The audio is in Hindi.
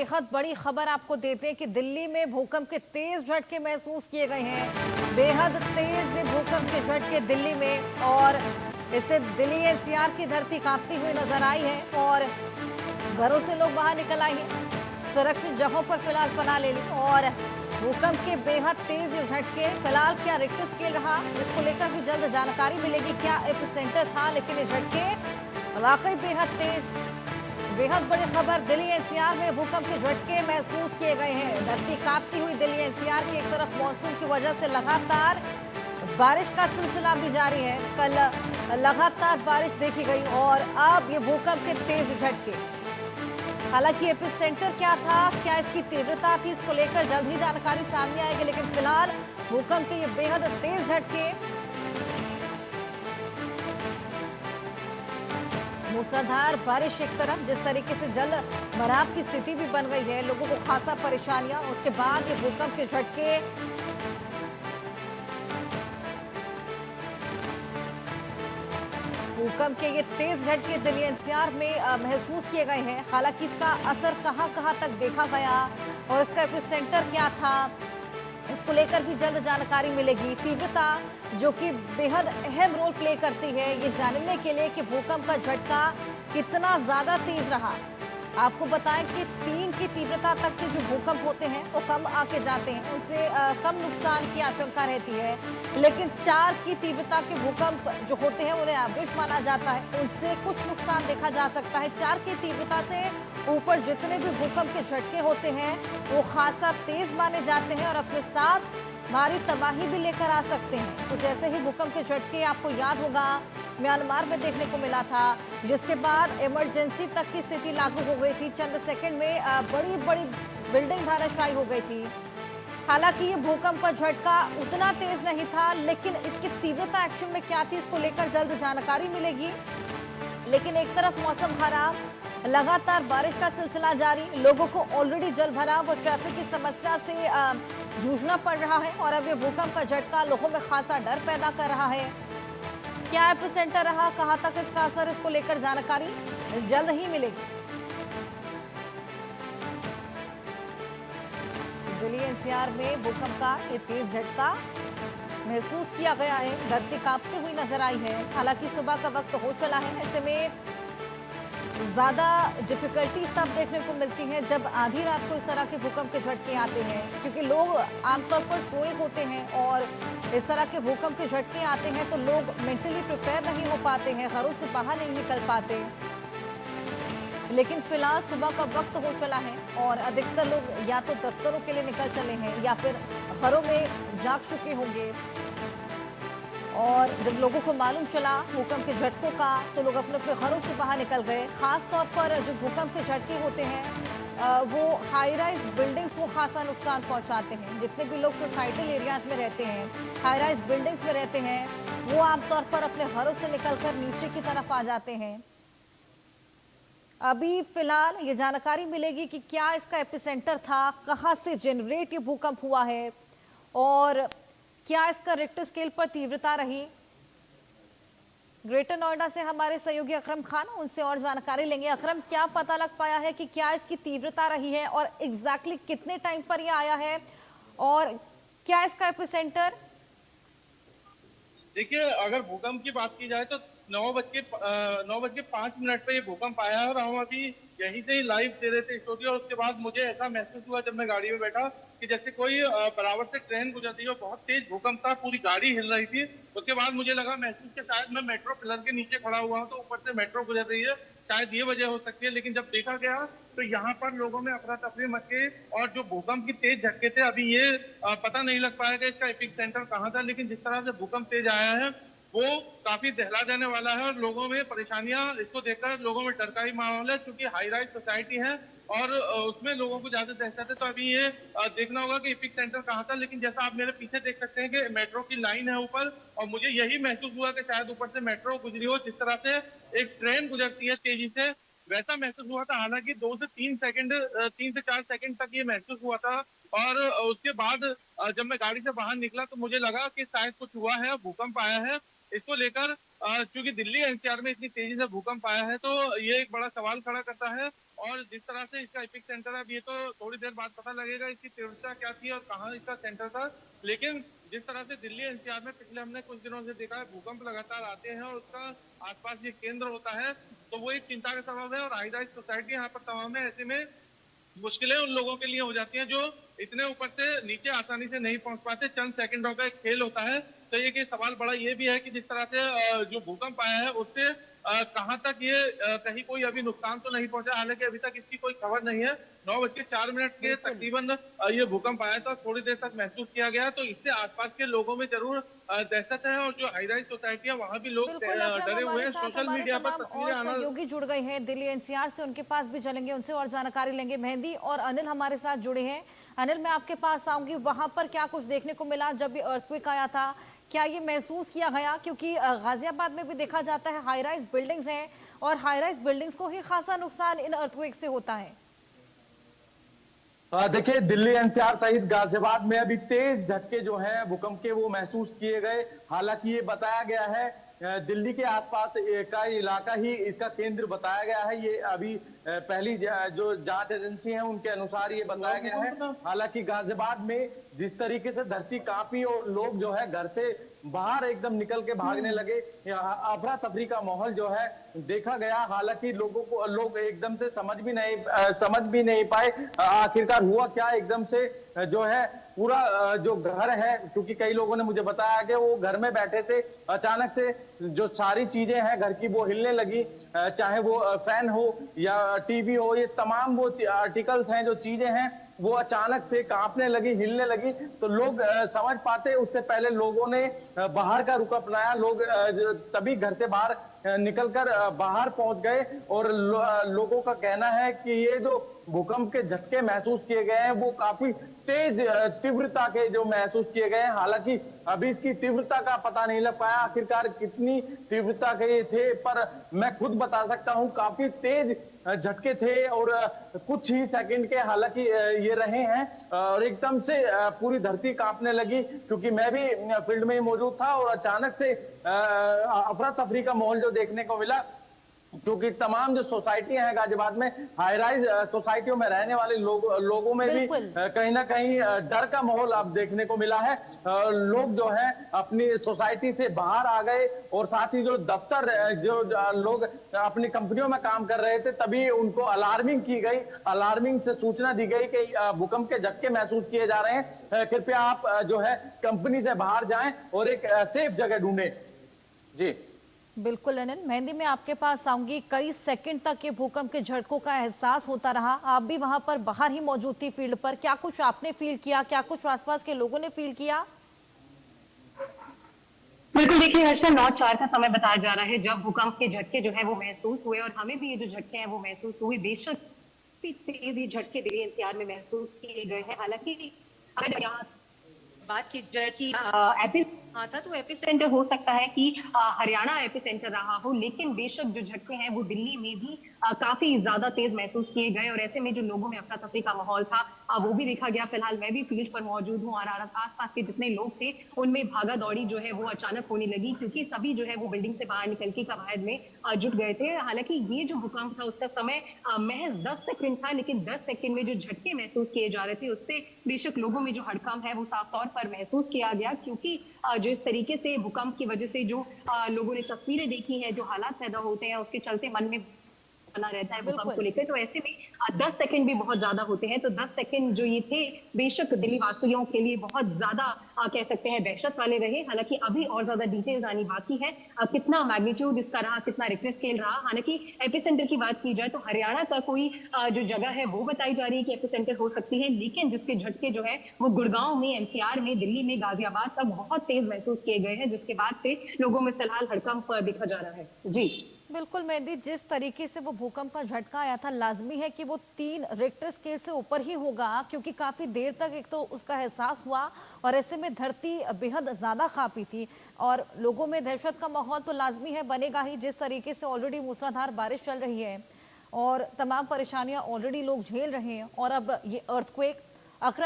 बेहद बड़ी खबर आपको देते हैं कि दिल्ली में भूकंप के तेज झटके महसूस किए गए हैं। बेहद तेज भूकंप के झटके दिल्ली में, और इससे दिल्ली एनसीआर की धरती कांपती हुई नजर आई है और घरों से लोग बाहर निकल आए हैं, सुरक्षित जगहों पर फिलहाल पनाह ले ली। और भूकंप के बेहद तेज झटके, फिलहाल क्या रिक्टर स्केल रहा, इसको लेकर भी जल्द जानकारी मिलेगी। क्या एपिसेंटर था, लेकिन ये झटके वाकई बेहद तेज। बेहद बड़ी खबर, दिल्ली एनसीआर में भूकंप के झटके महसूस किए गए हैं। धरती कांपती हुई दिल्ली एनसीआर की एक तरफ मॉनसून की वजह से लगातार बारिश का सिलसिला भी जारी है। कल लगातार बारिश देखी गई और अब ये भूकंप के तेज झटके। हालांकि एपिसेंटर क्या था, क्या इसकी तीव्रता थी, इसको लेकर जल्द ही जानकारी सामने आएगी। लेकिन फिलहाल भूकंप के ये बेहद तेज झटके, मूसलाधार बारिश एक तरफ, जिस तरीके से जल भराव की स्थिति भी बन गई है, लोगों को खासा परेशानियां। उसके बाद ये भूकंप के झटके, भूकंप के ये तेज झटके दिल्ली एनसीआर में महसूस किए गए हैं। हालांकि इसका असर कहां तक देखा गया और इसका एपिसेंटर क्या था, इसको लेकर भी जल्द जानकारी मिलेगी। तीव्रता जो कि बेहद अहम रोल प्ले करती है ये जानने के लिए कि भूकंप का झटका कितना ज्यादा तेज रहा। आपको बताएं कि 3 की तीव्रता तक के जो भूकंप होते हैं वो कम आके जाते हैं, उनसे कम नुकसान की आशंका रहती है। लेकिन 4 की तीव्रता के भूकंप जो होते हैं उन्हें एवरेज माना जाता है, उनसे कुछ नुकसान देखा जा सकता है। 4 की तीव्रता से ऊपर जितने भी भूकंप के झटके होते हैं वो खासा तेज माने जाते हैं और अपने साथ भारी तबाही भी लेकर आ सकते हैं। तो जैसे ही भूकंप के झटके, आपको याद होगा म्यांमार में देखने को मिला था, जिसके बाद इमरजेंसी तक की स्थिति लागू हो गई थी। चंद सेकंड में बड़ी बड़ी बिल्डिंग धराशायी हो गई थी। हालांकि ये भूकंप का झटका उतना तेज नहीं था, लेकिन इसकी तीव्रता एक्चुअल में क्या थी, इसको लेकर जल्द जानकारी मिलेगी। लेकिन एक तरफ मौसम खराब, लगातार बारिश का सिलसिला जारी, लोगों को ऑलरेडी जल भराव और ट्रैफिक की समस्या से जूझना पड़ रहा है और अब ये भूकंप का झटका लोगों में खासा डर पैदा कर रहा है। क्या एपिसेंटर रहा, कहां तक इसका असर, इसको लेकर जानकारी जल्द ही मिलेगी। दिल्ली एनसीआर में भूकंप का ये तेज झटका महसूस किया गया है, धरती कांपती हुई नजर आई है। हालांकि सुबह का वक्त हो चला है, ऐसे में ज्यादा डिफिकल्टीज तब देखने को मिलती हैं जब आधी रात को इस तरह के भूकंप के झटके आते हैं, क्योंकि लोग आमतौर पर सोए होते हैं और इस तरह के भूकंप के झटके आते हैं तो लोग मेंटली प्रिपेयर नहीं हो पाते हैं, घरों से बाहर नहीं निकल पाते। लेकिन फिलहाल सुबह का वक्त हो चला है और अधिकतर लोग या तो दफ्तरों के लिए निकल चले हैं या फिर घरों में जाग चुके होंगे। और जब लोगों को मालूम चला भूकंप के झटकों का तो लोग अपने अपने घरों से बाहर निकल गए। खास तौर पर जो भूकंप के झटके होते हैं वो हाई राइज बिल्डिंग्स को खासा नुकसान पहुंचाते हैं। जितने भी लोग सोसाइटल एरियाज में रहते हैं, हाई राइज बिल्डिंग्स में रहते हैं, वो आमतौर पर अपने घरों से निकलकर नीचे की तरफ आ जाते हैं। अभी फिलहाल ये जानकारी मिलेगी कि क्या इसका एपिसेंटर था, कहां से जनरेट ये भूकंप हुआ है और क्या इसका रिक्टर स्केल पर तीव्रता रही। ग्रेटर नोएडा से हमारे सहयोगी अकरम खान, उनसे और जानकारी लेंगे। अकरम, क्या पता लग पाया है कि क्या इसकी तीव्रता रही है और एग्जैक्टली कितने टाइम पर यह आया है और क्या इसका एपिसेंटर? देखिए, अगर भूकंप की बात की जाए तो 9:05 पे ये भूकंप आया है और हम अभी यहीं से ही लाइव दे रहे थे स्टूडियो। और उसके बाद मुझे ऐसा महसूस हुआ जब मैं गाड़ी में बैठा कि जैसे कोई बराबर से ट्रेन गुजर रही है। बहुत तेज भूकंप था, पूरी गाड़ी हिल रही थी। उसके बाद मुझे लगा महसूस कि शायद मैं मेट्रो पिलर के नीचे खड़ा हुआ हूँ, तो ऊपर से मेट्रो गुजर रही है, शायद ये वजह हो सकती है। लेकिन जब देखा गया तो यहाँ पर लोगों में अफरा तफरी मच गई और जो भूकंप की तेज झटके थे, अभी ये पता नहीं लग पाया कि इसका एपिक सेंटर कहाँ था। लेकिन जिस तरह से भूकंप तेज आया है वो काफी दहला देने वाला है और लोगों में परेशानियां, इसको देखकर लोगों में डर का ही माहौल है, क्योंकि हाई राइज सोसाइटी है और उसमें लोगों को ज्यादा दहशत है। तो अभी ये देखना होगा कि एपिक सेंटर कहाँ था। लेकिन जैसा आप मेरे पीछे देख सकते हैं कि मेट्रो की लाइन है ऊपर, और मुझे यही महसूस हुआ कि शायद ऊपर से मेट्रो गुजरी हो, जिस तरह से एक ट्रेन गुजरती है तेजी से, वैसा महसूस हुआ था। हालांकि 2 से 3 सेकंड, 3 से 4 सेकंड तक ये महसूस हुआ था। और उसके बाद जब मैं गाड़ी से बाहर निकला तो मुझे लगा कि शायद कुछ हुआ है, भूकंप आया है। इसको लेकर चूंकि दिल्ली एनसीआर में इतनी तेजी से भूकंप आया है तो ये एक बड़ा सवाल खड़ा करता है और जिस तरह से इसका एपिक सेंटर है, अब ये तो थोड़ी देर बाद पता लगेगा इसकी तीव्रता क्या थी और कहाँ इसका सेंटर था। लेकिन जिस तरह से दिल्ली एनसीआर में पिछले हमने कुछ दिनों से देखा है, भूकंप लगातार आते हैं और उसका आसपास ये केंद्र होता है, तो वो एक चिंता का सबब है। और हाई राइज सोसाइटी यहाँ पर तमाम है, ऐसे में मुश्किलें उन लोगों के लिए हो जाती हैं जो इतने ऊपर से नीचे आसानी से नहीं पहुंच पाते। चंद सेकंडों का एक खेल होता है। तो ये सवाल बड़ा ये भी है कि जिस तरह से जो भूकंप आया है उससे कहां तक ये कहीं कोई अभी नुकसान तो नहीं पहुंचा। हालांकि अभी तक इसकी कोई खबर नहीं है। 9:04 के तकरीबन ये भूकंप आया था, थोड़ी देर तक महसूस किया गया। तो इससे आसपास के लोगों में जरूर दहशत है और जो हाई राइज सोसाइटी है वहां भी लोग बिल्कुल अकरम, डरे हुए हमारे हैं। साथ सोशल हमारे मीडिया पर तमाम तस्वीरें और आना। सहयोगी जुड़ गए हैं दिल्ली एनसीआर से, उनके पास भी चलेंगे, उनसे और जानकारी लेंगे। मेहंदी और अनिल हमारे साथ जुड़े हैं। अनिल, मैं आपके पास आऊंगी, वहां पर क्या कुछ देखने को मिला जब ये अर्थक्वेक आया था? क्या ये महसूस किया गया? क्योंकि गाजियाबाद में भी देखा जाता है हाई राइज बिल्डिंग्स हैं और हाई राइज बिल्डिंग्स को ही खासा नुकसान इन अर्थक्वेक से होता है। देखिए, दिल्ली एनसीआर सहित गाजियाबाद में अभी तेज झटके जो हैं भूकंप के वो महसूस किए गए। हालांकि ये बताया गया है दिल्ली के आसपास का इलाका ही इसका केंद्र बताया गया है। ये अभी पहली जो जांच एजेंसी है उनके अनुसार ये बताया गया है। हालांकि गाजियाबाद में जिस तरीके से धरती कांपी और लोग जो है घर से बाहर एकदम निकल के भागने लगे, अफरा तफरी का माहौल जो है देखा गया। हालांकि लोग एकदम से समझ भी नहीं पाए आखिरकार हुआ क्या। एकदम से जो है पूरा जो घर है, क्योंकि कई लोगों ने मुझे बताया कि वो घर में बैठे थे, अचानक से जो सारी चीजें हैं घर की वो हिलने लगी, चाहे वो फैन हो या टीवी हो, ये तमाम वो आर्टिकल्स हैं, जो चीजें हैं वो अचानक से कांपने लगी, हिलने लगी। तो लोग समझ पाते उससे पहले लोगों ने बाहर का रुख अपनाया। लोग तभी घर से बाहर निकलकर बाहर पहुंच गए और लोगों का कहना है कि ये जो भूकंप के झटके महसूस किए गए हैं वो काफी तेज तीव्रता के जो महसूस किए गए हैं। हालांकि अभी इसकी तीव्रता का पता नहीं लग पाया आखिरकार कितनी तीव्रता के थे, पर मैं खुद बता सकता हूं काफी तेज झटके थे और कुछ ही सेकंड के हालांकि ये रहे हैं और एकदम से पूरी धरती कांपने लगी। क्योंकि मैं भी फील्ड में ही मौजूद था और अचानक से अफरा तफरी का माहौल जो देखने को मिला, क्योंकि तमाम जो सोसाइटियां हैं गाजियाबाद में, हाई राइज सोसाइटियों में रहने वाले लोगों में भी कहीं ना कहीं डर का माहौल अब देखने को मिला है। लोग जो है अपनी सोसाइटी से बाहर आ गए और साथ ही जो दफ्तर जो लोग अपनी कंपनियों में काम कर रहे थे तभी उनको अलार्मिंग की गई, अलार्मिंग से सूचना दी गई कि भूकंप के झटके महसूस किए जा रहे हैं, कृपया आप जो है कंपनी से बाहर जाएं और एक सेफ जगह ढूंढें। जी बिल्कुल अनिल, मेहंदी में आपके पास आऊंगी। कई सेकंड तक ये भूकंप के झटकों का एहसास होता रहा। आप भी वहां पर बाहर ही मौजूद थी फील्ड पर, क्या कुछ आपने फील किया, क्या कुछ आसपास के लोगों ने फील किया? बिल्कुल, देखिए हर्षा, 9:04 का समय बताया जा रहा है जब भूकंप के झटके जो है वो महसूस हुए और हमें भी ये जो झटके हैं वो महसूस हुए। बेशक तेज ये झटके दिल्ली एनसीआर में महसूस किए गए हैं। हालांकि अगर यहाँ बात की जाए कि था तो एपिसेंटर हो सकता है कि हरियाणा एपिसेंटर रहा हो, लेकिन बेशक जो झटके हैं वो दिल्ली में भी काफी ज्यादा तेज महसूस किए गए और ऐसे में जो लोगों में अफरा तफरी का माहौल था वो भी देखा गया। फिलहाल मैं भी फील्ड पर मौजूद हूँ और आसपास के जितने लोग थे उनमें भागा दौड़ी जो है वो अचानक होने लगी, क्योंकि सभी जो है वो बिल्डिंग से बाहर निकल के कवायद में जुट गए थे। हालांकि ये जो भूकंप था उसका समय महज 10 सेकंड था, लेकिन 10 सेकंड में जो झटके महसूस किए जा रहे थे उससे बेशक लोगों में जो हड़कंप है वो साफ तौर पर महसूस किया गया। क्योंकि जिस तरीके से भूकंप की वजह से जो लोगों ने तस्वीरें देखी हैं, जो हालात पैदा होते हैं उसके चलते मन में बना रहता है भूकंप को लेकर, तो ऐसे में 10 सेकंड भी बहुत ज्यादा होते हैं। तो 10 सेकंड जो ये थे बेशक दिल्ली वासियों के लिए बहुत ज्यादा कह सकते हैं दहशत वाले रहे। हालांकि अभी और ज्यादा डिटेल्स आनी बाकी है, कितना मैग्नीट्यूड इसका रहा, कितना रिक्टर स्केल रहा। हालांकि एपिसेंटर की बात की जाए तो हरियाणा का कोई जो जगह है वो बताई जा रही है कि एपिसेंटर हो सकती है, लेकिन जिसके झटके जो है वो गुड़गांव में, एनसीआर में, दिल्ली में, गाजियाबाद तक बहुत तेज महसूस किए गए हैं, जिसके बाद से लोगों में फिलहाल हड़कंप देखा जा रहा है। जी बिल्कुल मेहंदी, जिस तरीके से वो भूकंप का झटका आया था लाजमी है कि वो 3 रिक्टर स्केल से ऊपर ही होगा, क्योंकि काफी देर तक एक तो उसका एहसास हुआ और ऐसे में धरती बेहद ज्यादा कांपी थी और लोगों में दहशत का माहौल तो लाजमी है बनेगा ही। जिस तरीके से ऑलरेडी मूसलाधार बारिश चल रही है और तमाम परेशानियां ऑलरेडी लोग झेल रहे हैं और अब ये अर्थक्वेक। अकरम